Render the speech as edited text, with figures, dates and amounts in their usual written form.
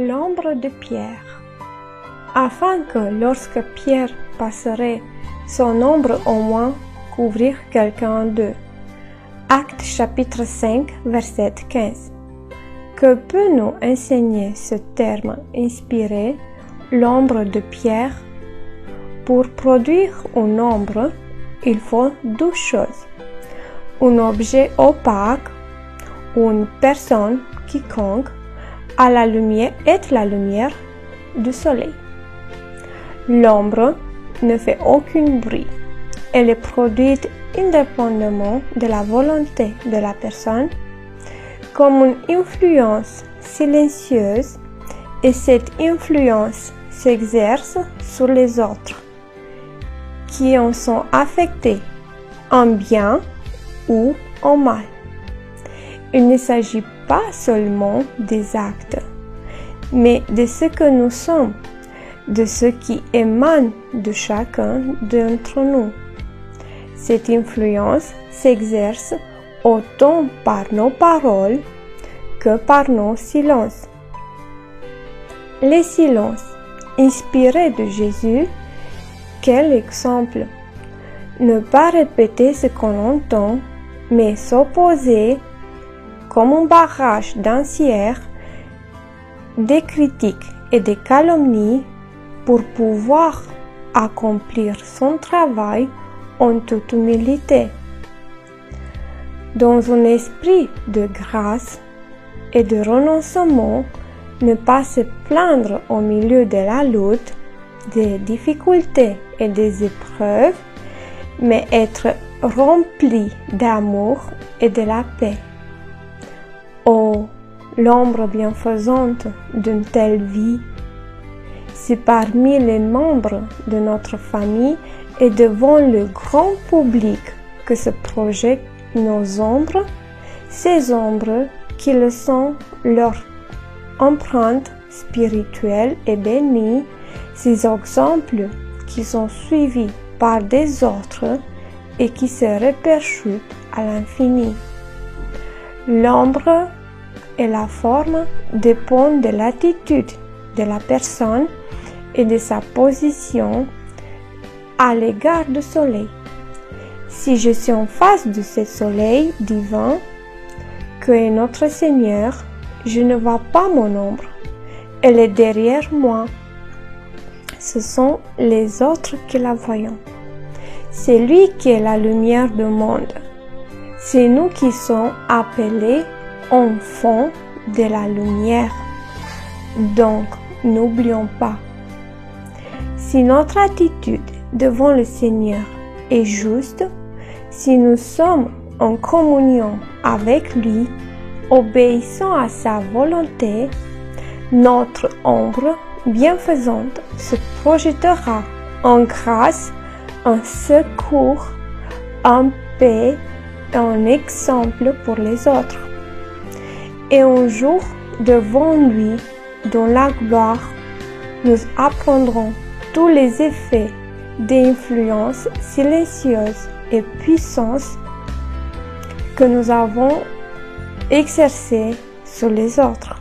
L'ombre de Pierre. Afin que lorsque Pierre passerait, son ombre au moins couvrir quelqu'un d'eux. Actes chapitre 5, verset 15. Que peut nous enseigner ce terme inspiré, l'ombre de Pierre? Pour produire une ombre, il faut deux choses. Un objet opaque ou une personne quiconque à la lumière est la lumière du soleil. L'ombre ne fait aucun bruit. Elle est produite indépendamment de la volonté de la personne, comme une influence silencieuse, et cette influence s'exerce sur les autres, qui en sont affectés en bien ou en mal. Il ne s'agit pas seulement des actes, mais de ce que nous sommes, de ce qui émane de chacun d'entre nous. Cette influence s'exerce autant par nos paroles que par nos silences. Les silences inspirés de Jésus, quel exemple! Ne pas répéter ce qu'on entend, mais s'opposer comme un barrage d'encières, des critiques et des calomnies pour pouvoir accomplir son travail en toute humilité. Dans un esprit de grâce et de renoncement, ne pas se plaindre au milieu de la lutte, des difficultés et des épreuves, mais être rempli d'amour et de la paix. Oh, l'ombre bienfaisante d'une telle vie! Si parmi les membres de notre famille et devant le grand public que se projettent nos ombres, ces ombres qui le sont leur empreinte spirituelle et bénie, ces exemples qui sont suivis par des autres et qui se répercutent à l'infini. L'ombre et la forme dépendent de l'attitude de la personne et de sa position à l'égard du soleil. Si je suis en face de ce soleil divin que est notre Seigneur, je ne vois pas mon ombre. Elle est derrière moi. Ce sont les autres qui la voient. C'est lui qui est la lumière du monde. C'est nous qui sommes appelés enfants de la lumière. Donc, n'oublions pas. Si notre attitude devant le Seigneur est juste, si nous sommes en communion avec lui, obéissant à sa volonté, notre ombre bienfaisante se projettera en grâce, en secours, en paix et en exemple pour les autres. Et un jour, devant lui, dans la gloire, nous apprendrons tous les effets d'influence silencieuse et puissance que nous avons exercés sur les autres.